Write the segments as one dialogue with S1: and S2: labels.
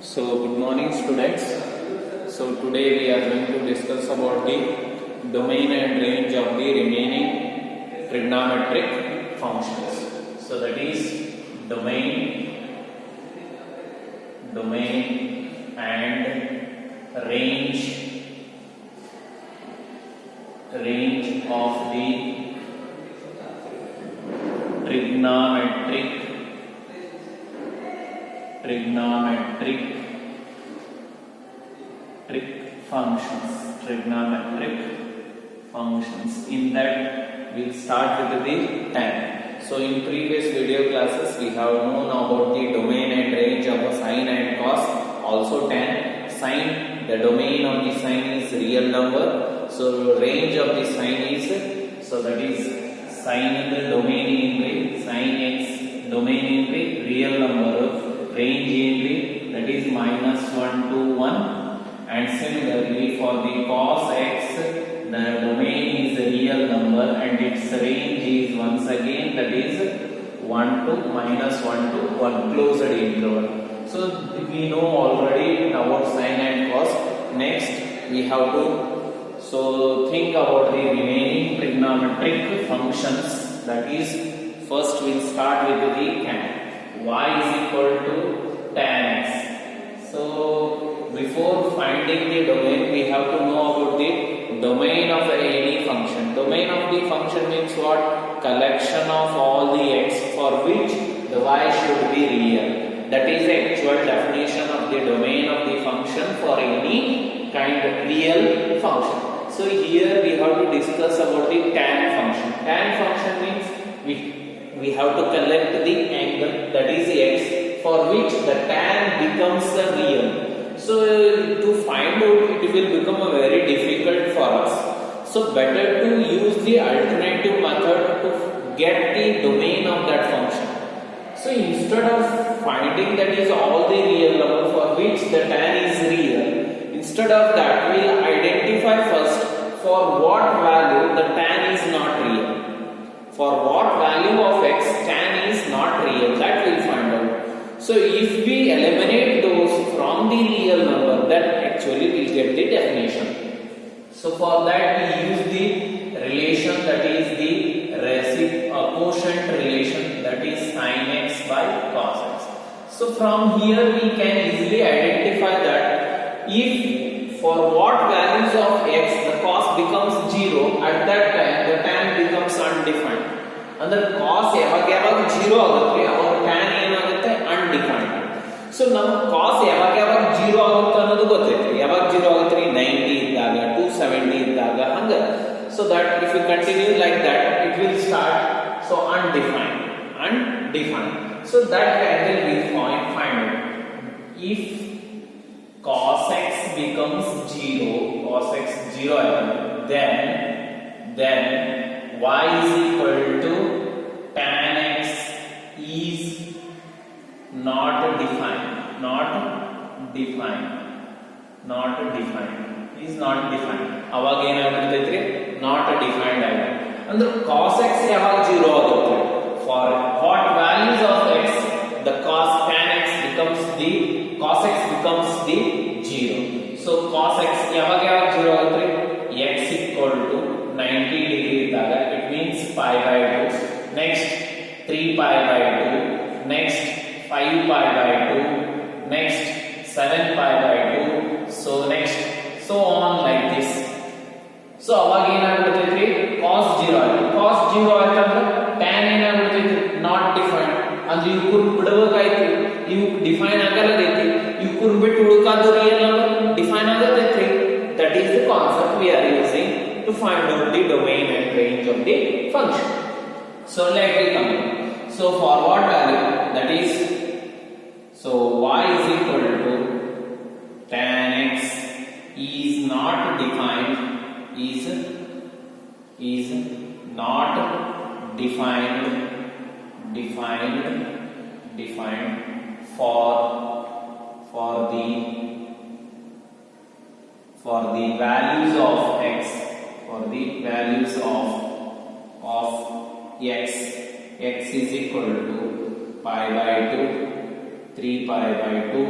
S1: So good morning students. So today we are going to discuss about the domain and range of the remaining trigonometric functions. So that is domain and range of the trigonometric trigonometric functions. In that we'll start with the tan. So in previous video classes we have known about the domain and range of a sine and cos, also tan. Sine, the domain of the sine is real number, so range of the sine is, so that is sine in the domain in the sine x, domain in the real number, range in the, that is -1 to 1. And similarly for the cos x, the domain is a real number and its range is once again, that is 1 to -1 to 1, closed interval. So we know already about sine and cos. Next we have to think about the remaining trigonometric functions. That is, first we'll start with the tan. Y is equal to tan x. So before finding the domain, we have to know about the domain of any function. Domain of the function means what? Collection of all the x for which the y should be real. That is the actual definition of the domain of the function for any kind of real function. So here we have to discuss about the tan function. Tan function means we have to collect the angle, that is x, for which the tan becomes the real. So to find out, it will become a very difficult for us. So better to use the alternative method to get the domain of that function. So instead of finding that is all the real number for which the tan is real, instead of that we will identify first for what value the tan is not real. For what value of x tan is not real, that we will find out. So if we eliminate those from the real number, then actually we will get the definition. So for that we use the relation, that is the quotient relation, that is sin x by cos x. So from here we can easily identify that if for what values of x the cos becomes 0, at that time the tan becomes undefined. Andre cos ಯಾವಾಗ 0 ಆಗುತ್ತೆ ಅವಾಗ tan ಏನಾಗುತ್ತೆ undefined. So ನಮ್ಮ cos ಯಾವಾಗ 0 ಆಗುತ್ತೆ ಅನ್ನೋದು ಗೊತ್ತೈತಿ. ಯಾವಾಗ 0 ಆಗುತ್ತೆ ರೀ 90 ಇದ್ದಾಗ 270 ಇದ್ದಾಗ ಹಂಗ. So that if you continue like that, it will start so undefined. So that angle we find out. If cos x becomes 0, then y is equal to tan x is not defined. ಅವಾಗ ಏನಾಗುತ್ತೈತ್ರಿ not defined ಆಗಿದೆ. ಅಂದ್ರೆ cos x ಯಾವಾಗ 0 ಆಗುತ್ತೆ? For what values of x the cos tan x becomes the 0. So cos x ಯಾವಾಗ 0 ಆಗುತ್ತೆ? x equal to 90 degree ಇದ್ದಾಗ, it means pi by 2. Next 3 pi by 2. Next 5 pi by 2. Next 7 pi by 2. So next so on like this. So ಅವಾಗ ಏನಾಗುತ್ತೆ cos 0 ಆಗುತ್ತೆ. cos 0 ಆಯ್ತಂದ್ರೆ tan ಏನಾಗುತ್ತೆ not defined. ಅಂದ್ರೆ ಇವ್ಕು ಬಿಡಬೇಕಾಯ್ತು, ಇವ್ಕು define ಆಗಲ್ಲದೈತಿ, ಇವ್ಕು ಬಿಟ್ಟು ಉಳ್ಕಾದು ರಿಯಲ್ ನಂಬರ್ ಡಿಫೈನ್ ಆಗತೈತಿ. That is the concept we are using to find out the domain and range of the function. So let me come in. So for what value, that is, so y is equal to tan x is not defined, is not defined for the values of x, x is equal to pi by 2, 3 pi by 2,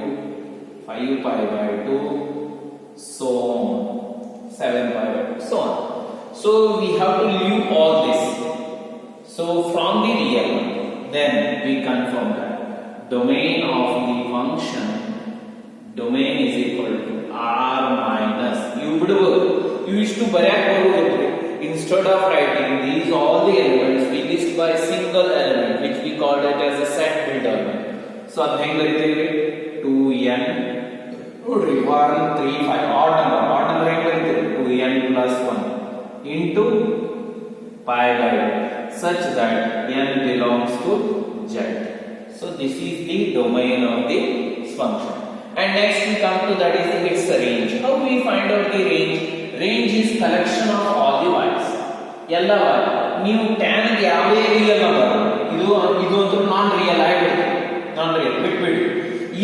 S1: 5 pi by 2, so on, 7 pi by 2, so on. So we have to leave all this. So from the real one, then we confirm that domain of the function, domain is equal to r minus, you used to instead of writing these all the elements, we list by single element which we called it as a set built element. So adha heng bariteve 2n nodri 1 3 5 odd number heng bariteve 2n plus 1 into pi by such that n belongs to z. So this is the domain of the function. And next we come to that is its range. How we find out the range? Range is collection of all the y's. ಎಲ್ಲ ನೀವು tan ಗೆ ಯಾವುದೇ real number ಇದು ಅಂತೂ ನಾನ್ real ಆಗಿಬಿಡುತ್ತೆ, ನಾನ್ real ಬಿಟ್ಬಿಡಿ.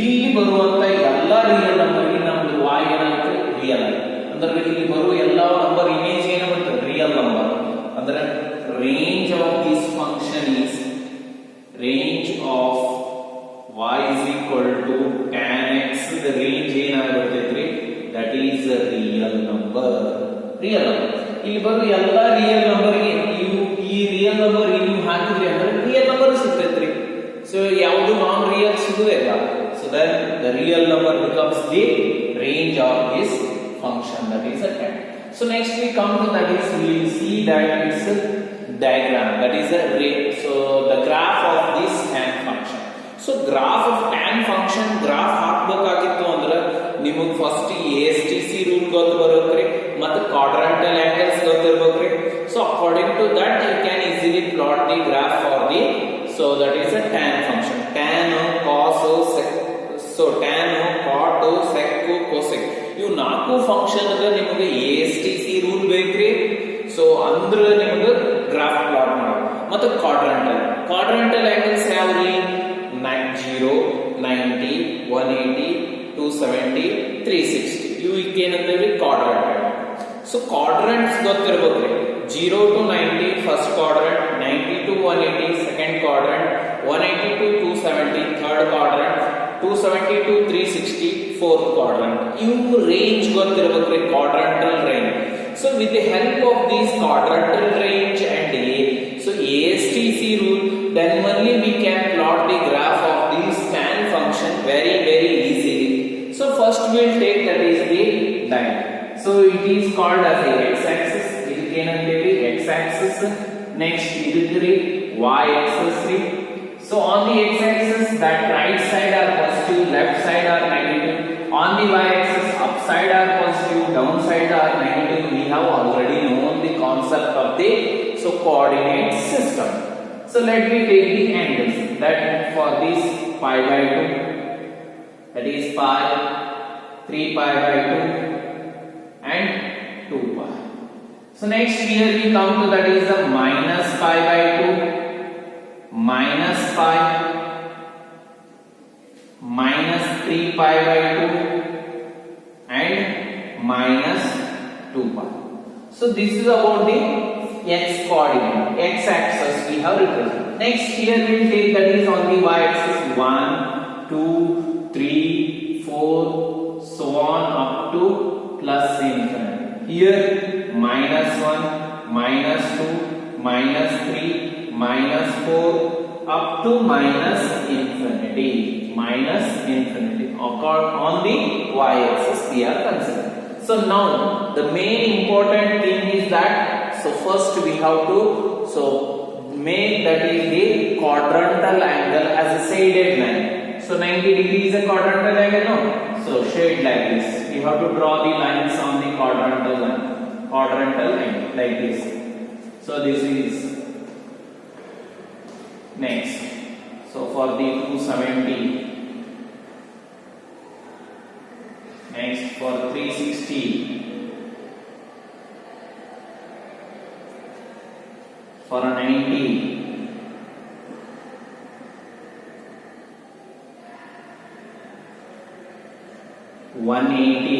S1: ಇಲ್ಲಿ ಬರುವಂತ ಎಲ್ಲ ರಿಯಲ್ ನಂಬರ್ ಗೆ ನಮ್ದು y ಏನಾಗುತ್ತೆ ರಿಯಲ್ ಆಗಿ, ಅಂದ್ರೆ ಇಲ್ಲಿ ಬರುವ ಎಲ್ಲ ನಂಬರ್ ಇಮೇಜ್ ಏನು ಬರುತ್ತೆ ರಿಯಲ್ ನಂಬರ್. ಅಂದ್ರೆ range of this function is range of y is equal to tan x. The range ಏನಾಗಿರುತ್ತೆ, that is a real number. Real ಇಲ್ಲಿ ಬರುವ ಎಲ್ಲ ರಿಯಲ್ ನಂಬರ್ ಗೆ ಈ ರಿಯಲ್ ನಂಬರ್ ನೀವು ಹಾಕಿದ್ರಿ ಅಂದ್ರೆ ರಿಯಲ್ ನಂಬರ್ ಸಿಗ್ತೈತ್ರಿ. ಸೊ ಯಾವುದು ನಾನ್ ರಿಯಲ್ ಸಿಗುವುದಿಲ್ಲ. So then the real number becomes the range of this function, that is a tan. So next we come to that is we will see that it's a diagram, that is a so the graph of this tan function. So graph of tan function graph ಹಾಕಬೇಕಾಗಿತ್ತು ಅಂದ್ರೆ ನಿಮಗೆ first ASTC rule ಗೊತ್ತಿರಬೇಕ್ರಿ ಮತ್ತು quadrantal angles ಗೊತ್ತಿರಬೇಕ್ರಿ. So according to that you can easily plot the graph for the, so that is a tan function. Tan, cos, sec, so tan, cot, sec, cosec ಇವು ನಾಲ್ಕು function ಗೆ ನಿಮಗೆ ASTC rule ಬೇಕ್ರಿ. So ಅಂದ್ರೆ ನಿಮಗೆ graph plot ಮಾಡೋದು. ಮತ್ತು ಕ್ವಾಡ್ರಂಟಲ್ angles ಯಾವ್ರಿ 0 90 180 270 360 ಇವು ಏನಂತೇಳಿ ಕ್ವಾಡ್ರಂಟ್. ಸೊ ಕ್ವಾಡ್ರಂಟ್ಸ್ ಗೊತ್ತಿರಬೇಕ್ರಿ. 0 to 90 first quadrant, 90 to 180 second quadrant, 180 to 270 third quadrant, 270 to 360 fourth quadrant. ಇವು ರೇಂಜ್ ಗೊತ್ತಿರಬೇಕ್ರಿ, quadrantal range. So with the help of these quadrantal range and so ASTC rule, then only we can plot the graph of this tan function very easily. So first we will take that is the line. So it is called as the x-axis. ಇದಕ್ಕೆ ಏನಂತೇಳಿ x-axis. Next ಇದಕ್ಕೆ y-axis. So on the x-axis that right side are positive, left side are negative. On the y-axis upside are positive, downside are negative. We have already known the concept of the coordinate system. So let me take the angles. That for this pi by 2, that is pi, 3 pi by 2 and 2 pi. So next here we come to that is the minus pi by 2, minus pi, minus 3 pi by 2 and minus 2 pi. So this is about the x coordinate, x axis we have represented. Next here we will take that is on the y axis 1 2 3 4 so on up to plus infinity. Here minus 1 minus 2 minus 3 minus 4 up to minus infinity. On the y-axis we are considering. So now the main important thing is that, so first we have to make that is the quadrantal angle as a shaded line. So 90 degrees is a quadrantal angle, no? So shade like this. You have to draw the lines on the quadrantal angle like this. So this is next. So for the 270, next for 360, for a 90, (180),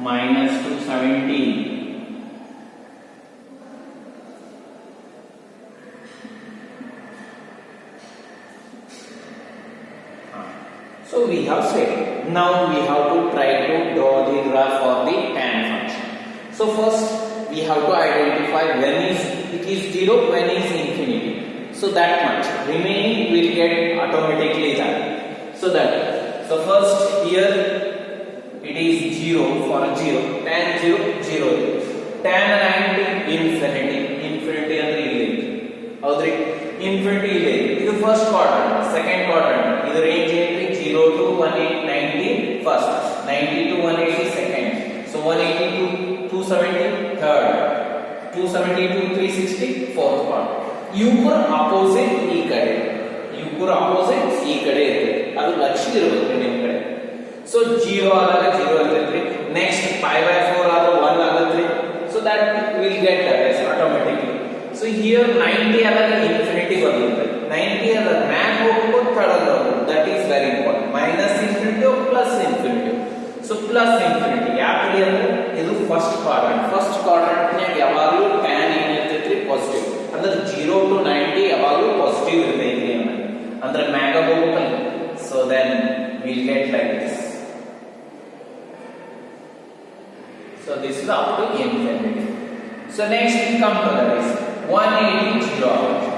S1: minus 270, So we have said. Now we have to try to draw the graph for the tan function. So first we have to identify when is it is 0, when is infinity. So that much remaining will get automatically done. So first here it is 0 for 0, tan 0 0, tan 90 infinity ಅಂದ್ರೆ ಇಲ್ಲಿ ಹೌದ್ರಿ infinity ಇಲ್ಲಿ ಇದು first quadrant, second quadrant, ಇದು range ಏನ್ರಿ 0 to 180 first, 90 to 180 second, so 180 to 270 third, 270 to 360 fourth quadrant. ಇವುಗಳ opposite ಈ ಕಡೆ ಇದೆ, ಅದು ಲಕ್ಷ ಇರಬೇಕು ನಿಮ್ಮ ಕಡೆ. ಸೊ 0 ಆದಾಗ 0 ಆಗ್ತೈತ್ರಿ, ನೆಕ್ಸ್ಟ್ π/4 ಆದಾಗ 1 ಆಗುತ್ತೆ. So that will get that automatically. So here 90 ಆದಾಗ infinity ಬರುತ್ತೆ, 90 ಆದಾಗ ಮ್ಯಾಕ್ ಹೋಗ್ಬೇಕು ಕೆಳಗೆ ಹೋಗ್ಬೇಕು, that is very important. minus infinity or plus infinity. So plus infinity ಯಾಕೆ ಅಂದ್ರೆ ಇದು ಫಸ್ಟ್ ಕ್ವಾಡ್ರಂಟ್ ನ್ಯಾಗ ಯಾವಾಗಲೂ tan ಏನಿರ್ತೈತ್ರಿ ಪಾಸಿಟಿವ್, ಅಂದ್ರೆ 0 to 90 ಯಾವಾಗಲೂ ಪಾಸಿಟಿವ್ ಇರ್ತೈತಿ ಅಂದ್ರೆ ಮ್ಯಾಗ ಹೋಗ್ಬೇಕಲ್ಲ. So then we'll get like this. So this is up to infinity. So next we come to that is 180 0 ಆಗುತ್ತೆ,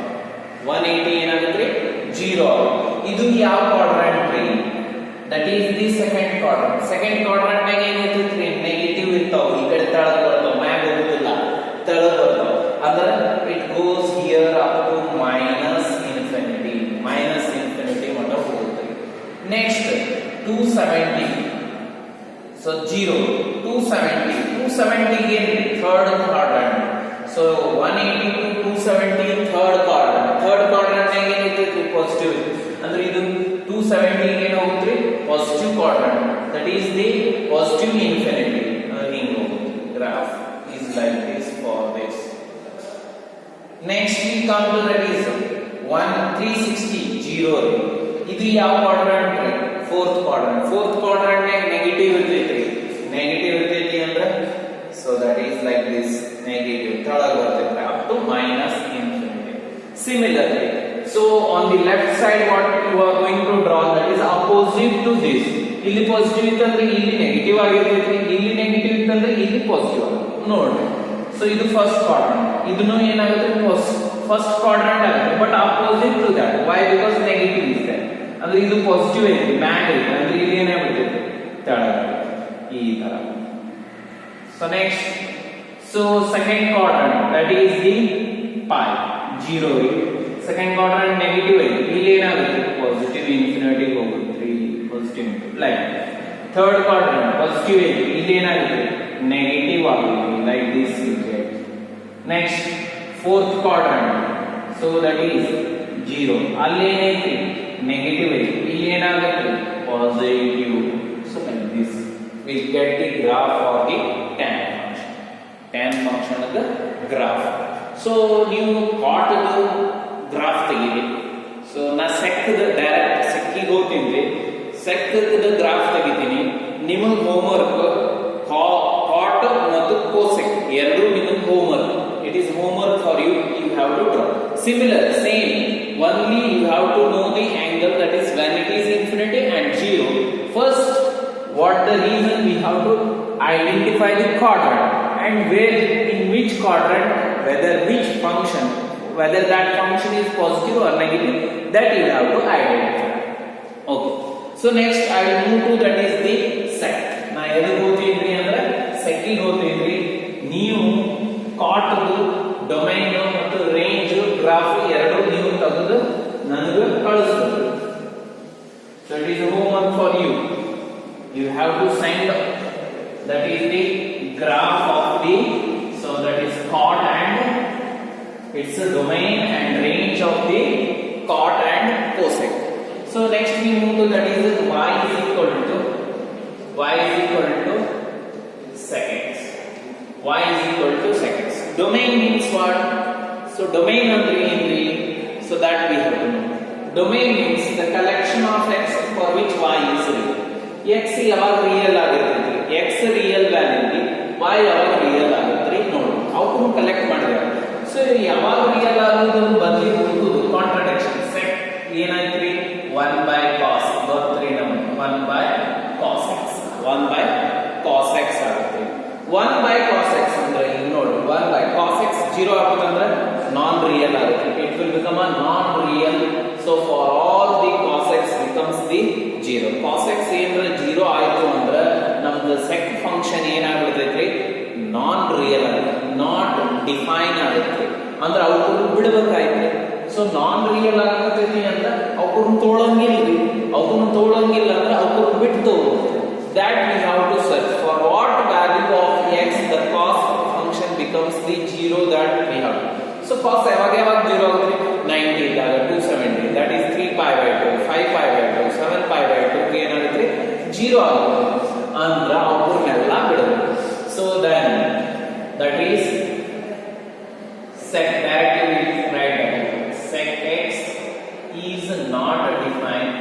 S1: 180 ಏನಾಗುತ್ತೆ 0 ಆಗುತ್ತೆ. ಇದು ಯಾವ ಕ್ವಾಡ್ರಂಟ್ ರೀ? That is the second quadrant ನಾಗ ಏನಿರ್ತೈತ್ರಿ ನೆಗೆಟಿವ್ ಇರ್ತಾವ, ಈ ಕಡೆ ತಳಗ ಬರ್ತಾವ, ಮ್ಯಾಗ ಹೋಗುದಿಲ್ಲ ತಳಗ ಬರ್ತಾವ, ಅಂದ್ರೆ it goes here up to minus infinity ಮಟ್ಟ ಹೋಗುತ್ತೆ. ನೆಕ್ಸ್ಟ್ 270, so 0 270 ಗೆ third quadrant. So 180 to 270 third quadrant ನಾಗ ಏನಿರ್ತೈತಿ ಪಾಸಿಟಿವ್, ಅಂದ್ರೆ ಇದು 270 ಗೆ ಹೋಗುತ್ತೆ positive quadrant, that is the positive infinity. ಹಿಂಗ ಹೋಗುತ್ತೆ graph is like this for this. Next we come to that is 360 0. ಇದು ಯಾವ ಕ್ವಾಡ್ರಂಟ್ ರೀ? ಫೋರ್ತ್ ಕ್ವಾಡ್ರಂಟ್ ನಾಗ ನೆಗೆಟಿವ್ ಇರ್ತೈತಿ ಅಂದ್ರೆ so that is like this, negative ತಳಗ ಬರ್ತೈತಿ up to minus infinity. Similarly, so on the left side what you are going to draw, that is opposite to this. ಇಲ್ಲಿ positive ಇತ್ತಂದ್ರೆ ಇಲ್ಲಿ negative ಆಗಿರ್ತೈತಿ, ಇಲ್ಲಿ negative ಇತ್ತಂದ್ರೆ ಇಲ್ಲಿ ಪಾಸಿಟಿವ್ ಆಗುತ್ತೆ ನೋಡ್ರಿ. ಸೊ ಇದು ಫಸ್ಟ್ ಕ್ವಾಡ್ರಂಟ್, ಇದನ್ನು ಏನಾಗುತ್ತೆ ಫಸ್ಟ್ ಕ್ವಾಡ್ರಂಟ್ ಆಗುತ್ತೆ, but opposite to that. Why? Because negative is there, ಅಂದ್ರೆ ಇದು ಪಾಸಿಟಿವ್ ಐತಿ, ಮ್ಯಾಗ್ ಐತಿ, ಅಂದ್ರೆ ಇಲ್ಲಿ ಏನಾಗ್ಬಿಡ್ತೈತಿ ತಳಗ ಈ ತರ. So next, so second quadrant that is the π 0 ಐತಿ, ಸೆಕೆಂಡ್ ಕ್ವಾಡ್ರಂಟ್ ನೆಗೆಟಿವ್ ಐತಿ, ಇಲ್ಲಿ ಏನಾಗುತ್ತೆ ಪಾಸಿಟಿವ್ ಇನ್ಫಿನಿಟಿ ಹೋಗುತ್ತೆ, positive like. Third quadrant positive ಐತಿ, ಇಲ್ಲಿ ಏನಾಗುತ್ತೆ ನೆಗೆಟಿವ್ ಆಗುತ್ತೆ, like this you get. Next fourth quadrant, so that is 0, ಅಲ್ಲಿ ಏನೈತಿ ನೆಗೆಟಿವ್ ಐತಿ, ಇಲ್ಲಿ ಏನಾಗುತ್ತೆ positive. So like this we get the graph for the tan function of the graph. So ನೀವು cot ಗ್ರಾಫ್ ತೆಗೀರಿ. ಸೊ ನಾ direct ಸೆಕ್ಕಿಗೆ ಹೋಗ್ತೀನಿ, ಸೆಕ್ದ graph ತೆಗಿತೀನಿ. ನಿಮಗೆ ಹೋಮ್ವರ್ಕ್ ಕಾಟ್ ಮತ್ತು ಕೋಸೆಕ್ ಎರಡು ನಿಮಗೆ homework. It is homework for you have to draw. Similar, same, only you have to know the angle, that is when it is infinity and 0. First, what the reason we have to identify the quadrant, and where in which quadrant, whether that function is positive or negative, that you have to identify. Okay, so next I will move to that is the sec. Na edu hotinri andre sec ಗೆ ಹೋಗ್ತೀನಿ. ನೀವು cot domain ಮತ್ತು range graph ಎರಡು ನೀವು ತೆಗೆದು ನನಗೆ ಕಳಿಸಬೇಕು. So it is homework for you. You have to send, that is the graph of the, so that is cot and its domain and range of the cot and cosec. So next we move to that is y is equal to seconds. Y is equal to seconds. Domain means what? So domain andre ಏನ್ರಿ? So that we have to know. Domain means the collection of x for which y is real. x ಯಾವಾಗ real ಆಗಿರ್ತೈತಿ, x real value, y ಯಾವಾಗ real ಆಗುತ್ತೆ ನೋಡಿ. ಅವನು collect ಮಾಡಿದ್ರೆ so ಯಾವಾಗ real ಆಗೋದು ಬದಲಿ ಹೋಗುದು ಕಾಂಟ್ರಡಿಕ್ಷನ್. ಸೆಟ್ ಏನಾಯ್ತ್ರಿ 1/cos ಬರ್ತ್ರಿ ನಮಗೆ real ಆಗುತ್ತೆ. It will become a non-real. So for all the cos x becomes the 0. Cos x ಏನಂದ್ರೆ 0 ಆಯ್ತು ಅಂದ್ರೆ ನಮ್ದು sec ಫಂಕ್ಷನ್ ಏನಾಗ್ಬಿಡ್ತೈತ್ರಿ ನಾನ್ ರಿಯಲ್ ಆಗುತ್ತೆ, ನಾಟ್ ಡಿಫೈನ್ ಆಗುತ್ತೆ. ಅಂದ್ರೆ ಅವ್ರು ಬಿಡಬೇಕಾಯ್ತು. ಸೊ ನಾನ್ ರಿಯಲ್ ಆಗತೈತಿ ಅಂದ್ರೆ ಅವ್ರನ್ನ ತೋಳಂಗಿಲ್ರಿ, ಅವ್ರನ್ನ ತೋಳಂಗಿಲ್ಲ ಅಂದ್ರೆ ಅವ್ರನ್ನ ಬಿಟ್ಟು that we have to search for what value of x the cos function becomes the 0 that we have. So cos ಯಾವಾಗ 0 ಆಗುತ್ತೆ 90 ಇದ್ದಾಗ 270 that is 3 pi by 2 5 pi by 2 7 pi by 2 ಏನಾಗುತ್ತೆ 0 ಆಗುತ್ತೆ ಅಂದ್ರೆ ಅವ್ರನ್ನೆಲ್ಲ ಬಿಡಬೇಕು. So then that is sec directly write down sec x is not defined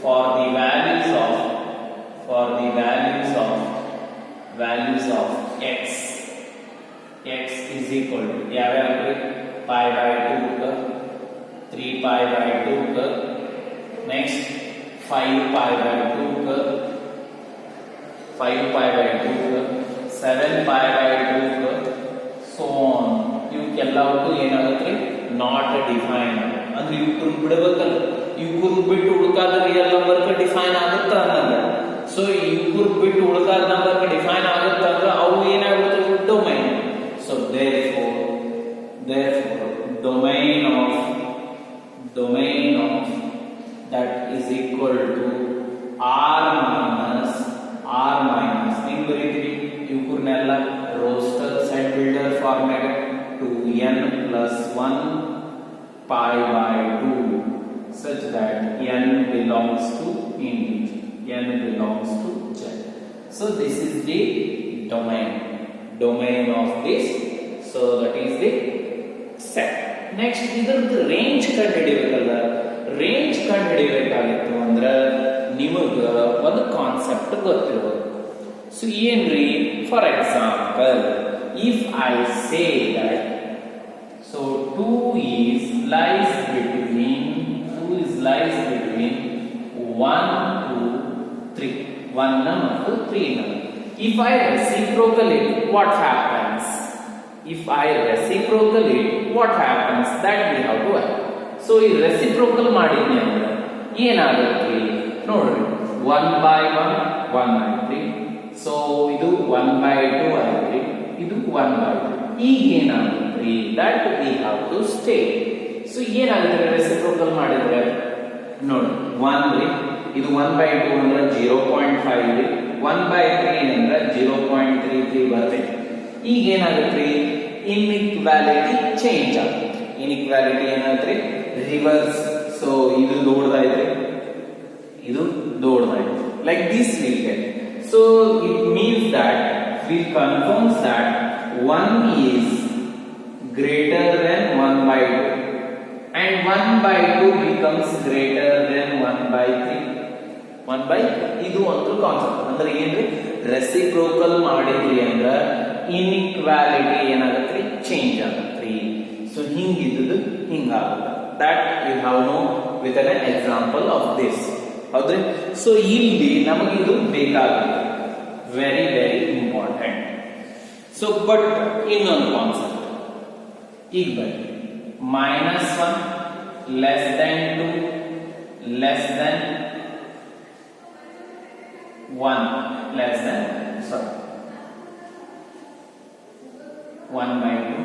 S1: for the values of x is equal to pi by 2 3 pi by 2 next 5 pi by 2 5 pi by 2 7 pi by 2 so on ಇವಕ್ಕೆಲ್ಲವೂ ಏನಾಗುತ್ತೆ not define ಅಂದ್ರೆ ಇವ್ರು ಬಿಡಬೇಕಲ್ಲ, ಇವ್ರು ಬಿಟ್ಟು ಉಳ್ಕಾದ real number define ಆಗುತ್ತಾ ಅನ್ನಂಗ. So ಇವ್ರು ಬಿಟ್ಟು ಉಳ್ಕಾದ number define ಆಗುತ್ತಾ ಅಂದ್ರೆ ಅವು ಏನಾಗುತ್ತೆ domain. So therefore domain of that is equal to r minus ಹೆಂಗ್ ಬರೀತೀವಿ ಇವ್ರನ್ನೆಲ್ಲ roster set builder format 2n plus 1 pi by 2 such that n belongs to integer, n belongs to z. So this is the domain of this. So that is the set. Next ಇದರದ್ದು range ಕಂಡುಹಿಡಿಯಬೇಕಲ್ಲ. Range ಕಂಡುಹಿಡಿಯಬೇಕಾಗಿತ್ತು ಅಂದ್ರೆ ನಿಮಗೆ ಒಂದು concept ಗೊತ್ತಿರಬೇಕು. So ಏನ್ರಿ for example if I say that so 2 lies between 1 to 3 1 ಮತ್ತು 3 if I reciprocate what happens that we have to add. so ಈ reciprocal ಮಾಡಿದ್ನಿ ಅಂದ್ರೆ ಏನಾಗುತ್ತೆ ನೋಡ್ರಿ 1 by 1 ಆಯ್ತು. ಸೊ ಇದು 1 by 2 ಆಯ್ತು, ಇದು 1 by 2. ಈಗ ಏನಾಗುತ್ತೆ that we have to state. So ಏನಾಗುತ್ತೆ ರೆಸಿಪ್ರೋಕಲ್ ಮಾಡಿದ್ರೆ ನೋಡಿ 1 ಇದು 1 by 2 ಅಂದ್ರೆ 0.5 1 by 3 ಅಂದ್ರೆ 0.33 ಬರುತ್ತೆ. ಈಗ ಏನಾಗುತ್ತೆ ಇನ್ಇಕ್ವಾಲಿಟಿ ಚೇಂಜ್ ಆಗುತ್ತೆ. ಇನ್ಇಕ್ವಾಲಿಟಿ ಏನಾಗುತ್ತೆ ರಿವರ್ಸ್. ಸೊ ಇದು ದೊಡ್ಡದಾಯ್ತು, ಇದು ದೊಡ್ಡದಾಯ್ತು, like this will get. So it means that we confirms that 1 is greater than 1 by 2 and 1 by 2 becomes greater than 1 by 3. 1 by 3 ಇದು ಒಂದು ಕಾನ್ಸೆಪ್ಟ್. ಅಂದ್ರೆ ಏನ್ರಿ ರೆಸಿಪ್ರೋಕಲ್ ಮಾಡಿದ್ರಿ ಅಂದ್ರೆ ಇನ್ಇಕ್ವಾಲಿಟಿ ಏನಾಗುತ್ತೆ ಚೇಂಜ್ ಆಗುತ್ತೆ. So ಹಿಂಗಿದ್ದು ಹಿಂಗಾಗುತ್ತೆ. that you have know with an example of this. ಹೌದ್ರಿ. So ಇಲ್ಲಿ ನಮಗೆ ಇದು ಬೇಕಾಗುತ್ತೆ, ವೆರಿ ಇಂಪಾರ್ಟೆಂಟ್. ಸೊ ಬಟ್ ಇನ್ನೊಂದು ಕಾನ್ಸೆಪ್ಟ್ ಈಗ ಬನ್ನಿ -1 less than 2 less than 1 less than 1 by 2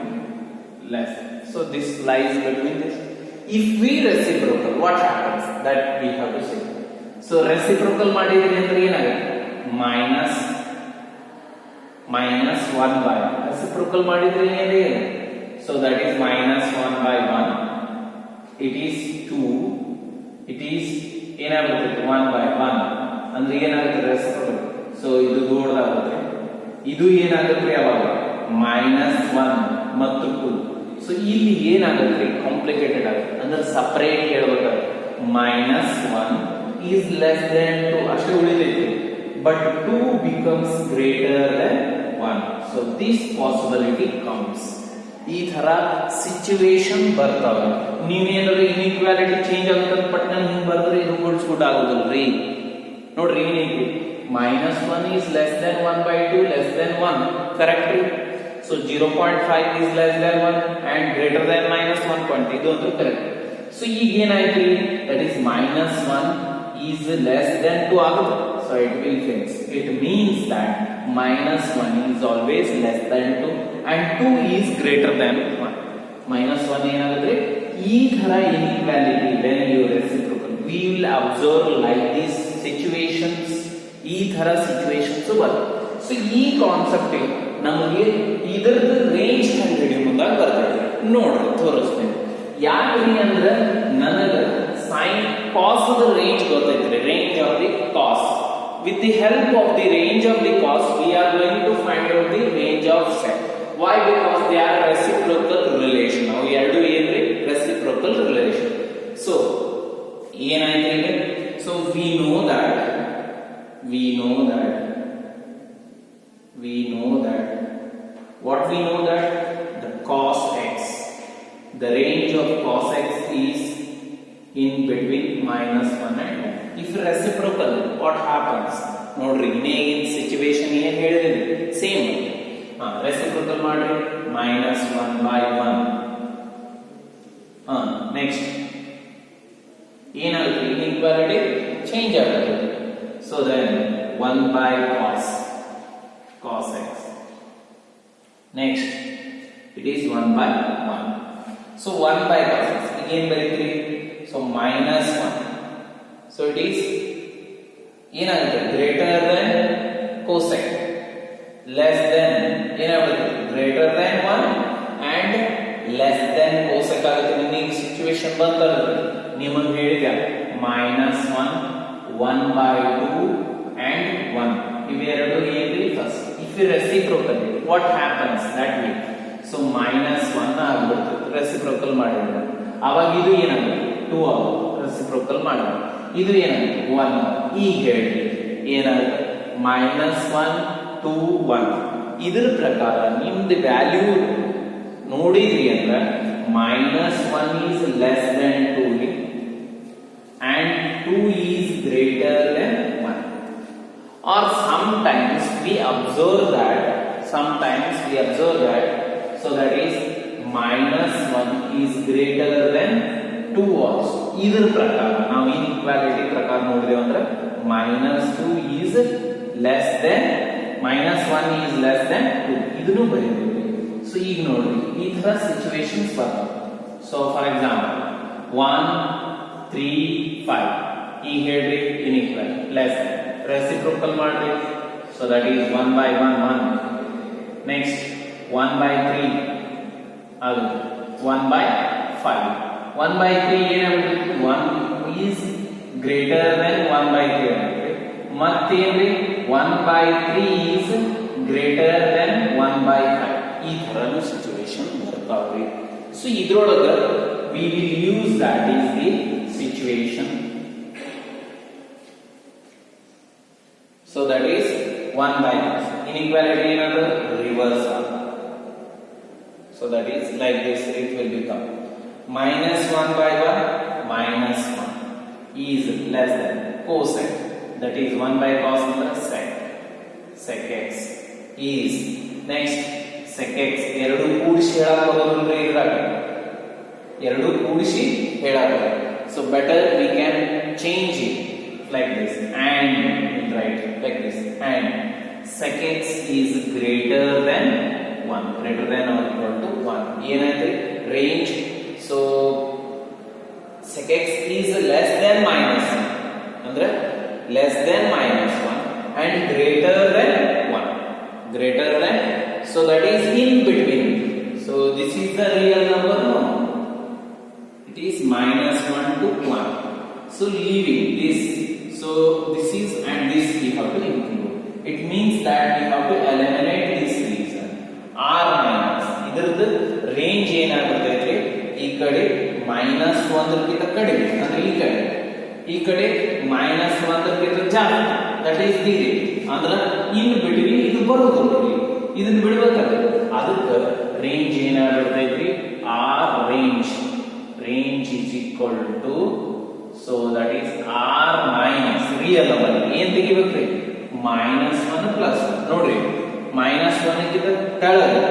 S1: less. So this lies between this. If we reciprocal, what happens? That we have to say. So reciprocal ಮಾಡಿದ್ರೆ ಅಂದ್ರೆ ಏನಾಗುತ್ತೆ -1 by reciprocal ಮಾಡಿದ್ರೆ ಏನಿದೆ. So that is -1 by 1. It is 2. It is ಏನಾಗುತ್ತೆ 1 by 1 ಅಂದ್ರೆ ಏನಾಗುತ್ತೆ reciprocal. So ಇದು ದೊಡ್ಡದಾಗುತ್ತೆ, ಇದು ಏನಾಗುತ್ತೆ ಅವಾಗ -1 ಮತ್ತು 2. ಸೊ ಇಲ್ಲಿ ಏನಾಗುತ್ತೆ ಕಾಂಪ್ಲಿಕೇಟೆಡ್ ಆಗುತ್ತೆ, ಅಂದ್ರೆ ಸಪರೇಟ್ ಹೇಳ್ಬೇಕಾಗುತ್ತೆ. -1 is less than 2 ಅಷ್ಟೇ ಉಳಿದೈತಿ, but 2 becomes greater than 1. so this possibility comes. ಈ ತರ ಸಿಚುವೇಶನ್ ಬರ್ತಾವೆ. ನೀವೇನಾದ್ರೂ ಇನ್ಇಕ್ವಾಲಿಟಿ ಚೇಂಜ್ ಆಗುತ್ತೆ ಪಟ್ನ ಹಿಂಗ್ ಬರೆದ್ರೆ ಇದು ಗುಡ್ ಆಗೋದಿಲ್ರಿ. ನೋಡ್ರಿ ಏನೈತಿ minus 1 is less than 1 by 2 less than 1, correct? So 0.5 is less than 1 and greater than minus 1. ಇದೊಂದು correct. So ಈಗ ಏನಾಯ್ತು, that is minus 1 is less than 2 ಆಗುತ್ತೆ. So it will fix. It means that minus 1 is always less than 2 and 2 is greater than 1. Minus 1 ಏನಾಗುತ್ತೆ, ಈ ತರ inequality when you reciprocal we will observe like these situations, ಈ ತರ situations ಬರುತ್ತೆ. So ಈ concept ನಮಗೆ ಇದರದ್ದು ರೇಂಜ್ ಕಂಡುಹಿಡಿಯೋ ಮುಂದಾಗ ಬರ್ತದೆ. ನೋಡ್ರಿ ತೋರಿಸ್ತೇನೆ. ಯಾಕ್ರಿ ಅಂದ್ರೆ ನನಗೆ ಸೈನ್ ಕಾಸ್ ದ ರೇಂಜ್ ಗೊತ್ತೈತ್ರಿ, range of the cos. With the help of the range of the cos, we are going to find out the range of sec. Why? Because they are reciprocal relation. Now, ಎರಡು ಏನ್ರಿ reciprocal relation. So, ಏನಾಯ್ತು ಈಗ? So we know that what we know that the cos x, the range of cos x is in between minus 1 and 1. If reciprocal, what happens? ನೋಡ್ರಿ ಇನ್ನೇನ್ situation ಏನ್ ಹೇಳಿದ್ರಿ, same reciprocal ಮಾಡ್ರಿ, minus 1 by 1. Next ಏನಾಗುತ್ತೆ, inequality change ಆಗುತ್ತೆ. So then 1 by cos x. Next it is 1 by 1. So 1 by cos x again ಬರೀತೀರಿ. So minus 1. So it is ಏನಾಗುತ್ತೆ, greater than cosec, less than ಏನಾಗುತ್ತೆ, greater than 1 and less than cosec ಆಗುತ್ತೆ. ನಿಮಗೆ situation ಬಂತಲ್ಲ, ನಿಮಗೆ ಹೇಳಿದೆ minus 1, 1 by 2 and 1. ಇವೆರಡು ಏನ್ರಿ first. If you reciprocal, what happens that way? So minus 1 ಆಗ್ಬಿಡುತ್ತೆ ರೆಸಿಪ್ರೋಕಲ್ ಮಾಡಿದ್ರೆ. ಅವಾಗ ಇದು ಏನಾಗುತ್ತೆ 2 ಆಗುತ್ತೆ ರೆಸಿಪ್ರೋಕಲ್ ಮಾಡಿದ್ರೆ. ಇದು ಏನಾಗುತ್ತೆ 1. ಈಗ ಹೇಳಿ ಏನಾಗುತ್ತೆ minus 1 to 1. ಇದರ ಪ್ರಕಾರ ನಿಮ್ದು ವ್ಯಾಲ್ಯೂ ನೋಡಿದ್ರಿ ಅಂದ್ರೆ minus 1 is less than 2 and 2 is greater than 1. Or sometimes we observe that so that is minus 1 is greater than 2 also. ಇದರ ಪ್ರಕಾರ ನಾವು ಇನ್ಇಕ್ವಾಲಿಟಿ ಪ್ರಕಾರ ನೋಡಿದೆವು ಅಂದ್ರೆ minus 2 is less than minus 1 is less than 2 ಇದನ್ನು ಬರೀತೀವಿ. So ಈಗ ನೋಡ್ರಿ ಈ ತರ ಸಿಚುವೇಶನ್ಸ್ ಬರ್ತವೆ. ಸೊ ಫಾರ್ ಎಕ್ಸಾಂಪಲ್ 1 3 5 ಈಗ ಹೇಳ್ರಿ ಇನ್ಇಕ್ವಾಲಿಟಿ ಲೆಸ್ reciprocal ಮಾಡ್ರಿ. So that is 1 by 1 1. Next 1 by 3 ಅದು 1 by 5. 1 by 3 ಏನಾಗುತ್ತೆ, 1 is greater than 1 by 3 ಆಗುತ್ತೆ. ಮತ್ತೇನ್ರಿ 1 by 3 is greater than 1 by 5. ಈ ತರನು ಸಿಚುವೇಶನ್ ಬರ್ತಾವ್ರಿ. ಸೊ ಇದ್ರೊಳಗ we will use that is the situation. So that is 1 by this. Inequality another reversal. So that is like this it will become minus 1 by 1 minus 1 is less than cosec, that is 1 by cos plus sec x is next sec x ಎರಡು ಕೂಡಿಸಿ ಹೇಳಕ ಬರೋದ್ರಿ ಇದ್ರಾಗ ಎರಡು ಕೂಡಿಸಿ ಹೇಳಕ. So better we can change it like this and write like this and sec x is greater than 1, greater than or equal to 1. ಏನಾಯ್ತು range. So sec x is less than minus 1 ಅಂದ್ರೆ less than minus 1 and greater than 1, greater than, so that is in between. So this is the real number, no, it is minus 1 to 1. So leaving this, so this is and this we have to include. It means that we have to eliminate this reason r minus. ಇದರದ್ದು range ಏನಾಗುತ್ತೆ, ಈ ಕಡೆ minus 1 ಕ್ಕಿಂತ ಕಡಿಮೆ ಅಂದ್ರೆ ಈ ಕಡೆ minus 1 ಕ್ಕಿಂತ ಜಾಸ್ತಿ, ದಟ್ ಈಸ್ ದಿ ರೇಂಜ್. ಅಂದ್ರೆ ಇನ್ ಬಿಟ್ವೀನ್ ಇದು ಬರೋದು ನೋಡಿ, ಇದನ್ನ ಬಿಡಬೇಕಾದ್ರೆ ಅದಕ್ಕೆ ರೇಂಜ್ ಏನಾಗುತ್ತೆ, r range is equal to, so that is r minus real number ಏನ್ ತೆಗಿಬೇಕ್ರಿ ಮೈನಸ್ 1 ಗಿಂತ ಕೆಳಗೆ,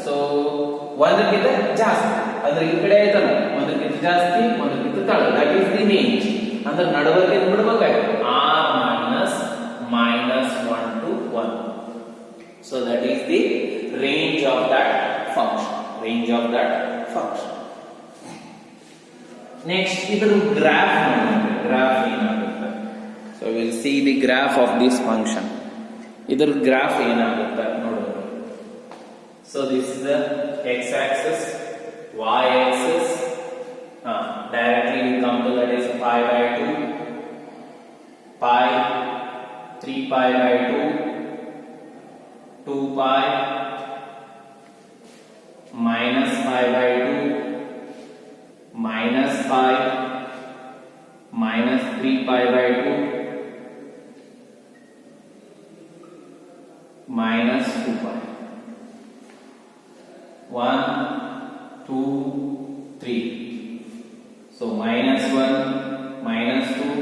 S1: ಸೊ 1 ಗಿಂತ ಜಾಸ್ತಿ, ಅಂದ್ರೆ ಈ ಕಡೆ ಆಯ್ತಲ್ಲ 1 ಗಿಂತ ಜಾಸ್ತಿ 1 ಗಿಂತ ಕೆಳಗೆ, ದಟ್ ಈಸ್ ದಿ ರೇಂಜ್. ಅಂದ್ರೆ ನಡುವಕ್ಕೆ ಬಿಡಬೇಕಾಯ್ತು r minus 1 to 1. So that is the range of that function. Range of that function. Next, idar graph nodಬೇಕು. Graph ಏನಾಗುತ್ತೆ? So we will see the graph of this function. idar graph ಏನಾಗುತ್ತೆ ನೋಡೋಣ. So this is the x-axis, y-axis. Directly we come to that is pi by 2, pi, 3 pi by 2, 2 pi, minus pi by 2, minus pi, minus 3 pi by 2, minus 2 pi. 1, 2, 3. So minus 1, minus 2,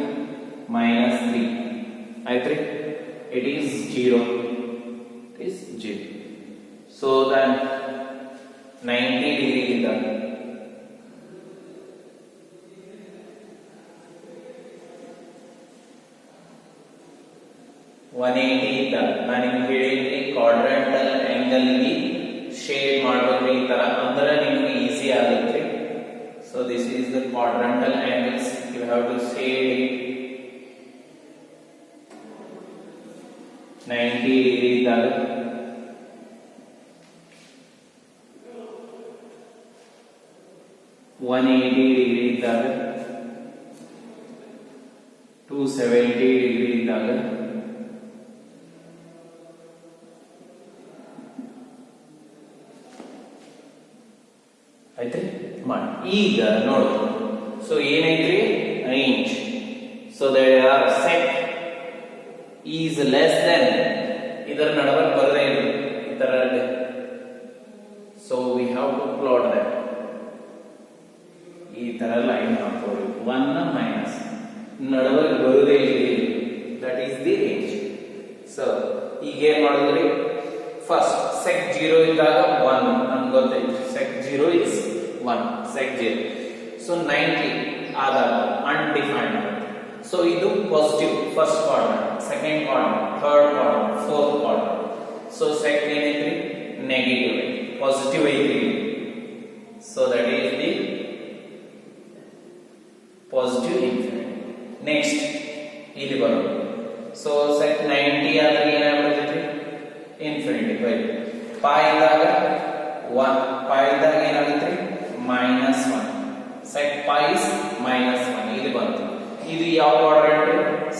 S1: minus 3. I3. It is 0. It is 0. So then 90 degree is done. 180 ಇದ್ದ ನಾನು ನಿಮ್ಗೆ ಹೇಳಿದ್ದೆ ಕ್ವಾಡ್ರಂಟಲ್ angle ಗೆ shade ಮಾಡಬೇಕು ಈ ತರ, ಅಂದ್ರೆ ನಿಮಗೆ ಈಸಿ ಆಗುತ್ತೆ. So this is the quadrantal angles, you have to shade it 90 degree ಇದ್ದಾಗ 180 degree ಇದ್ದಾಗ 270 degree ಇದ್ದಾಗ ಆಯ್ತು ಮಾಡಿ. ಈಗ ನೋಡು, ಸೊ ಏನೈತ್ರಿ range. So there are set is less than, ಇದರ ನಡುವೆ ಬರದೇ ಇಲ್ಲ ಈ ತರ. So we have to plot that. ಈ ತರ ಲೈನ್ ಹಾಕೋರಿ, 1 ಮೈನಸ್ ನಡುವೆ ಬರುದೇ ಇಲ್ಲಿ, that is the range. So ಈಗ ಏನ್ ಮಾಡಿದ್ರಿ, ಫಸ್ಟ್ ಸೆಕ್ 0 ಇದ್ದಾಗ 1 ನಮ್ಗೆ ಗೊತ್ತೈತಿ, ಸೆಕ್ 0 ಇಸ್ 1, ಸೆಕ್ 0. ಸೊ 90 ಆದಾಗ ಅನ್ಡಿಫೈನ್ಡ್. ಸೊ ಇದು positive first quadrant, second quadrant, third quadrant, fourth quadrant. So sec ಏನೈತ್ರಿ ನೆಗೆಟಿವ್, ಪಾಸಿಟಿವ್ ಐತ್ರಿ. So that is the positive infinity. Next ಇಲ್ಲಿ ಬರೋದು. ಸೊ ಸೆಕ್ 90 ಆದಾಗ ಏನಾಗ್ಬಿಡ್ತೈತಿ ಇನ್ಫಿನಿಟಿ ಬೈ ಪೈ ಇದ್ದಾಗ 1, pi ಇದ್ದಾಗ ಏನಾಗುತ್ತೆ minus 1. Sec pi is minus 1 ಇಲ್ಲಿ ಬಂತು. ಇದು ಯಾವ quadrant?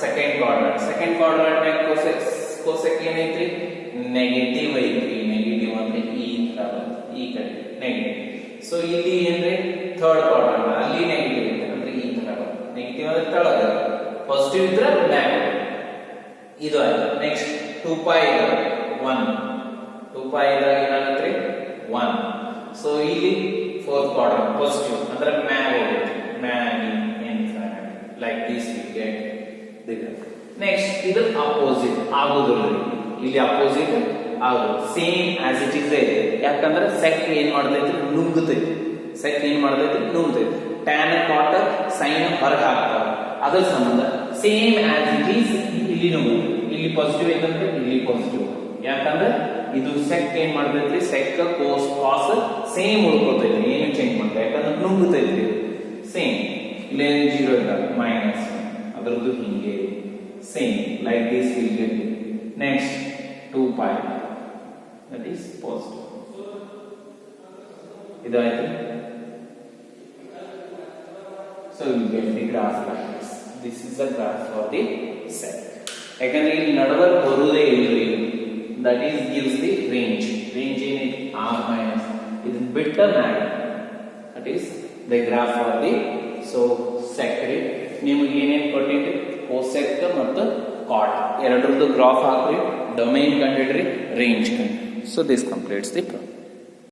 S1: Second quadrant. Second quadrant ನಾಗ ಕೋಸೆಕ್ ಏನೈತ್ರಿ ನೆಗೆಟಿವ್ ಐತ್ರಿ. ನೆಗೆಟಿವ್ ಅಂದ್ರೆ ಈ ತರ ಈ ಕಡೆ ನೆಗೆಟಿವ್. ಸೊ ಇಲ್ಲಿ ಏನ್ರಿ ಥರ್ಡ್ ಕ್ವಾಡ್ರಂಟ್, ಅಲ್ಲಿ ನೆಗೆಟಿವ್ ಐತೆ ಅಂದ್ರೆ ಈ ತರ ನೆಗೆಟಿವ್ ಅಂದ್ರೆ ಕೆಳಗೆ, ಪಾಸಿಟಿವ್ ಇದ್ರೆ ಮ್ಯಾಗ. ಇದು ಆಯ್ತು. ನೆಕ್ಸ್ಟ್ 2 ಪೈ 1, 2 ಪೈ ಇದ್ದಾಗ ಏನಾಗುತ್ತೆ 1. ಸೊ ಇಲ್ಲಿ ಫೋರ್ತ್ ಕ್ವಾಡ್ರಂಟ್ ಪಾಸಿಟಿವ್ ಅಂದ್ರೆ ಮ್ಯಾಗ ಹೋಗುತ್ತೆ, ಮ್ಯಾಗ್ infinity. Like this we get the graph. Next ಇದು ಅಪೋಸಿಟ್ ಆಗೋದಿಲ್ಲ, ಇಲ್ಲಿ ಅಪೋಸಿಟ್ ಆಗೋದು ಸೇಮ್ ಆಸ್ ಇಟ್ ಇಸ್ ಇದೆ. ಯಾಕಂದ್ರೆ ಸೆಕ್ ಏನ್ ಮಾಡ್ತೈತಿ ನುಂಗುತ್ತೈತಿ, ಸೆಕ್ ಏನ್ ಮಾಡ್ತೈತಿ ನುಂಗುತ್ತೈತಿ. ಟ್ಯಾನ್ ಕಾಟ್ ಸೈನ್ ಹೊರಗೆ ಹಾಕ್ತಾವ, ಅದ್ರ ಸಂಬಂಧ ಸೇಮ್ ಆಸ್ ಇಟ್ ಈಸ್ ಇಲ್ಲಿ ನುಂಗುತ್ತೆ. ಇಲ್ಲಿ ಪಾಸಿಟಿವ್ ಐತಂದ್ರೆ ಇಲ್ಲಿ ಪಾಸಿಟಿವ್, ಯಾಕಂದ್ರೆ ಇದು ಸೆಕ್ ಏನ್ ಮಾಡ್ತೈತ್ರಿ ಸೆಕ್ ಕೋಸ್ ಕಾಸ್ ಸೇಮ್ ಉಳ್ಕೊತೈತಿ, ಏನು ಚೇಂಜ್ ಮಾಡ್ತಾ ಯಾಕಂದ್ರೆ ನುಂಗುತ್ತೈತ್ರಿ ಸೇಮ್. ಇಲ್ಲಿ 0 ಇದ್ದಾಗ ಮೈನಸ್, ಅದರದ್ದು ಹಿಂಗೆ same like this will get. Next 2 pi that is positive. ಇದಾಯ್ತು. So you get the graph like this. This is the graph for the sec. ಯಾಕಂದ್ರೆ ಇಲ್ಲಿ ನಡುವೆ ಬರುವುದೇ ಇಲ್ರಿ, that is gives the range. Range ಏನಿದೆ r minus ಇದನ್ನ ಬಿಟ್ಟ ಮ್ಯಾಗ, that is the graph for the cosec. ನಿಮಗೆ ಏನೇನು ಕೊಟ್ಟಿದ್ರಿ ಕೋಸೆಕ್ ಮತ್ತು ಕಾಟ್ ಎರಡರದ್ದು ಗ್ರಾಫ್ ಹಾಕ್ರಿ, ಡೊಮೈನ್ ಕಂಡಿಡ್ರಿ, ರೇಂಜ್ ಕಂಡು. So this completes the problem.